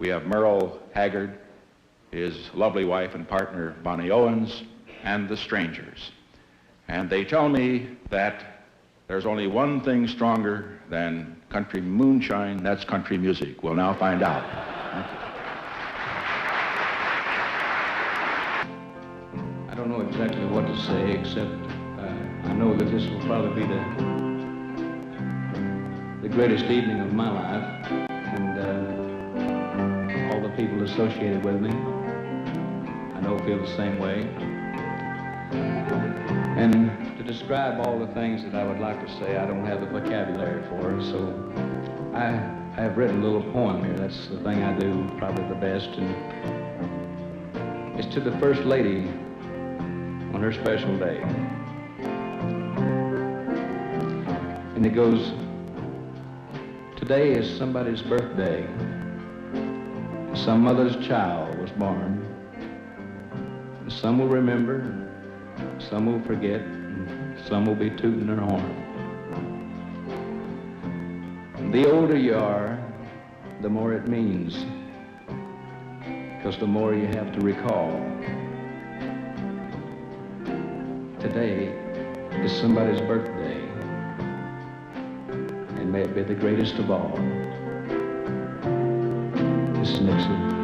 We have Merle Haggard, his lovely wife and partner, Bonnie Owens, and the Strangers. And they tell me that there's only one thing stronger than country moonshine, that's country music. We'll now find out. Thank you. I don't know exactly what to say, except I know that this will probably be the greatest evening of my life, and all the people associated with me, I know feel the same way. And to describe all the things that I would like to say, I don't have the vocabulary for it, so I have written a little poem here. That's the thing I do probably the best, and it's to the First Lady on her special day. And it goes, today is somebody's birthday. Some mother's child was born. Some will remember, some will forget, some will be tooting their horn. The older you are, the more it means, because the more you have to recall. Today is somebody's birthday, and may it be the greatest of all. This is Nixon.